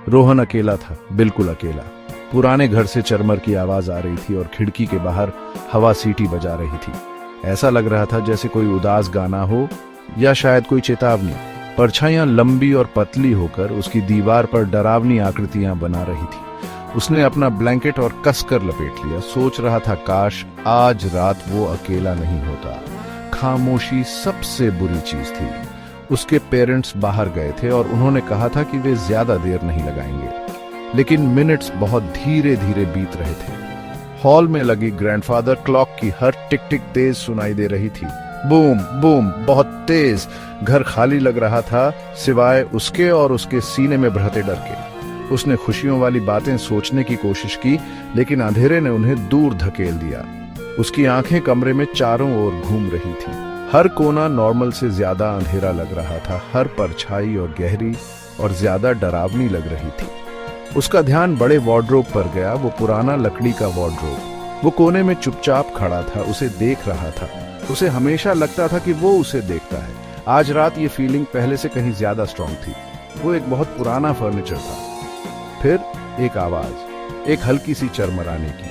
रोहन अकेला था, बिल्कुल अकेला। पुराने घर से चरमर की आवाज आ रही थी और खिड़की के बाहर हवा सीटी बजा रही थी। ऐसा लग रहा था जैसे कोई उदास गाना हो या शायद कोई चेतावनी। परछाइयां लंबी और पतली होकर उसकी दीवार पर डरावनी आकृतियां बना रही थी। उसने अपना ब्लैंकेट और कसकर लपेट लिया। सोच रहा था काश आज रात वो अकेला नहीं होता। खामोशी सबसे बुरी चीज थी। उसके पेरेंट्स बाहर गए थे और उन्होंने कहा था कि वे ज्यादा देर नहीं लगाएंगे, लेकिन मिनट्स बहुत धीरे धीरे बीत रहे थे। हॉल में लगी ग्रैंडफादर क्लॉक की हर टिक टिक तेज सुनाई दे रही थी। बूम बूम, बहुत तेज। घर खाली लग रहा था, सिवाय उसके और उसके सीने में बहते डर के। उसने खुशियों वाली बातें सोचने की कोशिश की, लेकिन अंधेरे ने उन्हें दूर धकेल दिया। उसकी आंखें कमरे में चारों ओर घूम रही थी। हर कोना नॉर्मल से ज्यादा अंधेरा लग रहा था। हर परछाई और गहरी और ज्यादा डरावनी लग रही थी। उसका ध्यान बड़े वार्डरोब पर गया। वो पुराना लकड़ी का वार्डरोब। वो कोने में चुपचाप खड़ा था, उसे देख रहा था। उसे हमेशा लगता था कि वो उसे देखता है। आज रात ये फीलिंग पहले से कहीं ज्यादा स्ट्रांग थी। वो एक बहुत पुराना फर्नीचर था। फिर एक आवाज, एक हल्की सी चरमराने की।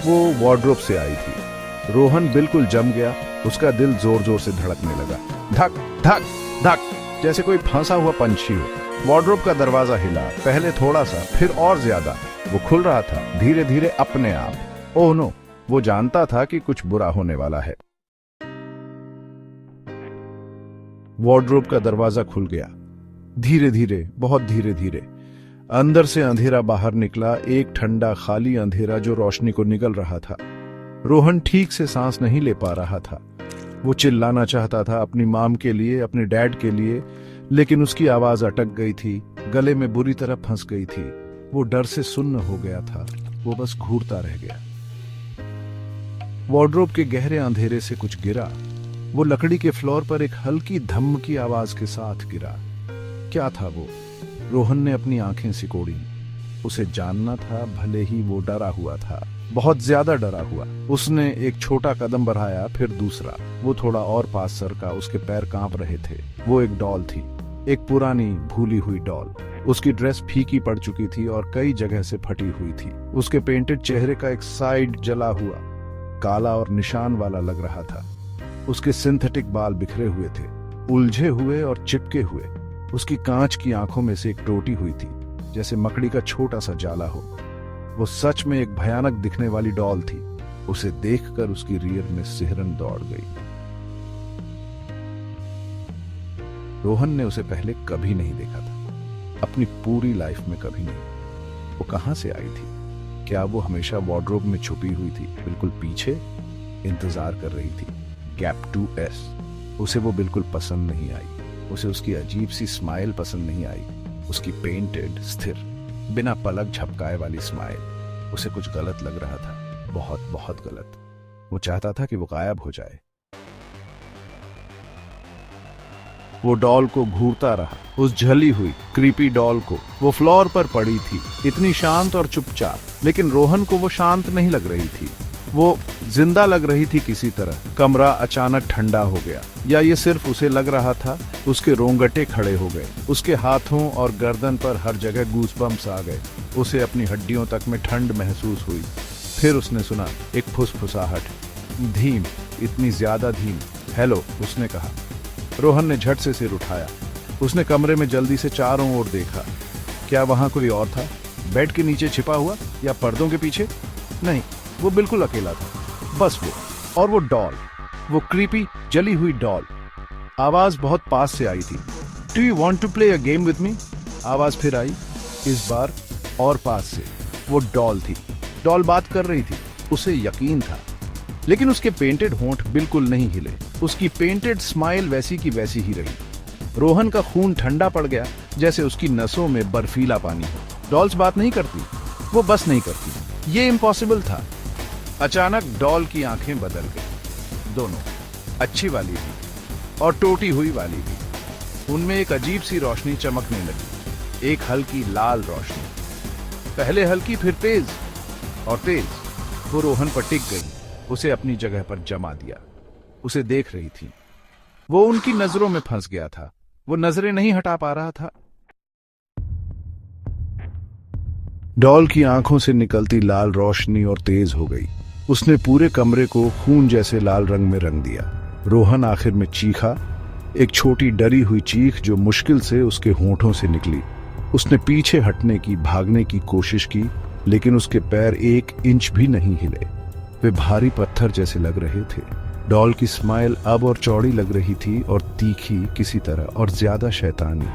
वो वार्डरोब से आई थी। रोहन बिल्कुल जम गया। उसका दिल जोर जोर से धड़कने लगा। धक धक धक, जैसे कोई फंसा हुआ पंछी हो। वार्डरोब का दरवाजा हिला, पहले थोड़ा सा, फिर और ज्यादा। वो खुल रहा था, धीरे धीरे, अपने आप। ओह नो, वो जानता था कि कुछ बुरा होने वाला है। वार्डरोब का दरवाजा खुल गया, धीरे धीरे, बहुत धीरे धीरे। अंदर से अंधेरा बाहर निकला, एक ठंडा खाली अंधेरा जो रोशनी को निगल रहा था। रोहन ठीक से सांस नहीं ले पा रहा था। वो चिल्लाना चाहता था अपनी माम के लिए, अपने डैड के लिए, लेकिन उसकी आवाज अटक गई थी, गले में बुरी तरह फंस गई थी। वो डर से सुन्न हो गया था। वो बस घूरता रह गया। वार्डरोब के गहरे अंधेरे से कुछ गिरा। वो लकड़ी के फ्लोर पर एक हल्की धम्म की आवाज के साथ गिरा। क्या था वो? रोहन ने अपनी आंखें सिकोड़ी। उसे जानना था, भले ही वो डरा हुआ था, बहुत ज्यादा डरा हुआ। उसने एक छोटा कदम बढ़ाया, फिर दूसरा। वो थोड़ा और पास सरका। उसके पैर कांप रहे थे। वो एक डॉल थी, एक पुरानी भूली हुई डॉल। उसकी ड्रेस फीकी पड़ चुकी थी और कई जगह से फटी हुई थी। उसके पेंटेड चेहरे का एक साइड जला हुआ, काला और निशान वाला लग रहा था। उसके सिंथेटिक बाल बिखरे हुए थे, उलझे हुए और चिपके हुए। उसकी कांच की आंखों में से एक टूटी हुई थी, जैसे मकड़ी का छोटा सा जाला हो। वो सच में एक भयानक दिखने वाली डॉल थी। उसे देखकर उसकी रियर में सिहरन दौड़ गई। रोहन ने उसे पहले कभी नहीं देखा था, अपनी पूरी लाइफ में कभी नहीं। वो कहां से आई थी? क्या वो हमेशा वार्डरोब में छुपी हुई थी, बिल्कुल पीछे इंतजार कर रही थी? Gap 2S। उसे वो बिल्कुल पसंद नहीं आई। उसे उसकी अजीब सी स्माइल पसंद नहीं आई। उसकी पेंटेड, स्थिर, बिना पलक झपकाए वाली स्माइल। उसे कुछ गलत लग रहा था, बहुत बहुत गलत। वो चाहता था कि वो गायब हो जाए। वो डॉल को घूरता रहा, उस झली हुई क्रीपी डॉल को। वो फ्लोर पर पड़ी थी, इतनी शांत और चुपचाप, लेकिन रोहन को वो शांत नहीं लग रही थी। वो जिंदा लग रही थी किसी तरह। कमरा अचानक ठंडा हो गया, या ये सिर्फ उसे लग रहा था? उसके रोंगटे खड़े हो गए। उसके हाथों और गर्दन पर हर जगह गूज़बम्प्स आ गए। उसे अपनी हड्डियों तक में ठंड महसूस हुई। फिर उसने सुना एक फुसफुसाहट, धीम, इतनी ज्यादा धीम। हेलो, उसने कहा। रोहन ने झट से सिर उठाया। उसने कमरे में जल्दी से चारों ओर देखा। क्या वहां कोई और था? बेड के नीचे छिपा हुआ, या पर्दों के पीछे? नहीं, वो बिल्कुल अकेला था, बस वो और वो डॉल, वो क्रीपी जली हुई डॉल। आवाज बहुत पास से आई थी। Do you want to play a game with me? आवाज फिर आई, इस बार और पास से। वो डॉल थी। डॉल बात कर रही थी। उसे यकीन था, लेकिन उसके पेंटेड होंठ बिल्कुल नहीं हिले। उसकी पेंटेड स्माइल वैसी की वैसी ही रही। रोहन का खून ठंडा पड़ गया, जैसे उसकी नसों में बर्फीला पानी हो। डॉल्स बात नहीं करती, वो बस नहीं करती। ये इम्पॉसिबल था। अचानक डॉल की आंखें बदल गई, दोनों, अच्छी वाली भी और टूटी हुई वाली भी। उनमें एक अजीब सी रोशनी चमकने लगी, एक हल्की लाल रोशनी। पहले हल्की, फिर तेज और तेज। वो रोहन पर टिक गई, उसे अपनी जगह पर जमा दिया। उसे देख रही थी। वो उनकी नजरों में फंस गया था। वो नजरें नहीं हटा पा रहा था। डॉल की आंखों से निकलती लाल रोशनी और तेज हो गई। उसने पूरे कमरे को खून जैसे लाल रंग में रंग दिया। रोहन आखिर में चीखा, एक छोटी डरी हुई चीख जो मुश्किल से उसके होंठों से निकली। उसने पीछे हटने की, भागने की कोशिश की, लेकिन उसके पैर 1 इंच भी नहीं हिले। वे भारी पत्थर जैसे लग रहे थे। डॉल की स्माइल अब और चौड़ी लग रही थी और तीखी किसी तरह, और ज्यादा शैतानी।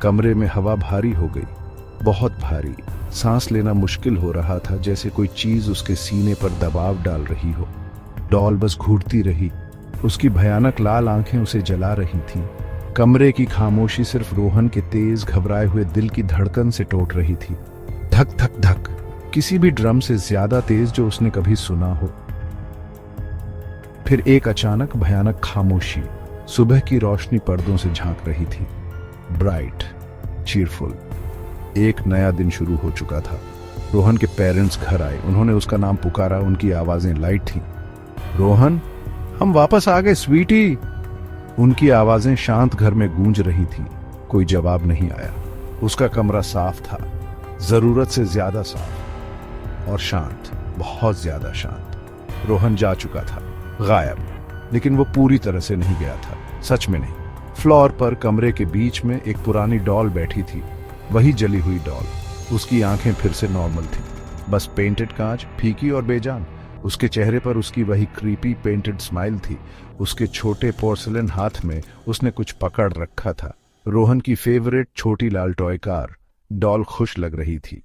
कमरे में हवा भारी हो गई, बहुत भारी। सांस लेना मुश्किल हो रहा था, जैसे कोई चीज उसके सीने पर दबाव डाल रही हो। डॉल बस घूरती रही। उसकी भयानक लाल आंखें उसे जला रही थीं। कमरे की खामोशी सिर्फ रोहन के तेज घबराए हुए दिल की धड़कन से टूट रही थी। धक धक धक, किसी भी ड्रम से ज्यादा तेज जो उसने कभी सुना हो। फिर एक अचानक भयानक खामोशी। सुबह की रोशनी पर्दों से झांक रही थी, ब्राइट, चीयरफुल। एक नया दिन शुरू हो चुका था। रोहन के पेरेंट्स घर आए। उन्होंने उसका नाम पुकारा। उनकी आवाजें लाइट थीं। रोहन, हम वापस आ गए स्वीटी। उनकी आवाजें शांत घर में गूंज रही थी। कोई जवाब नहीं आया। उसका कमरा साफ था, जरूरत से ज्यादा साफ और शांत, बहुत ज्यादा शांत। रोहन जा चुका था, गायब। लेकिन वो पूरी तरह से नहीं गया था, सच में नहीं। फ्लोर पर कमरे के बीच में एक पुरानी डॉल बैठी थी, वही जली हुई डॉल। उसकी आंखें फिर से नॉर्मल थी, बस पेंटेड कांच, फीकी और बेजान। उसके चेहरे पर उसकी वही क्रीपी पेंटेड स्माइल थी। उसके छोटे पोर्सलिन हाथ में उसने कुछ पकड़ रखा था, रोहन की फेवरेट छोटी लाल टॉय कार। डॉल खुश लग रही थी,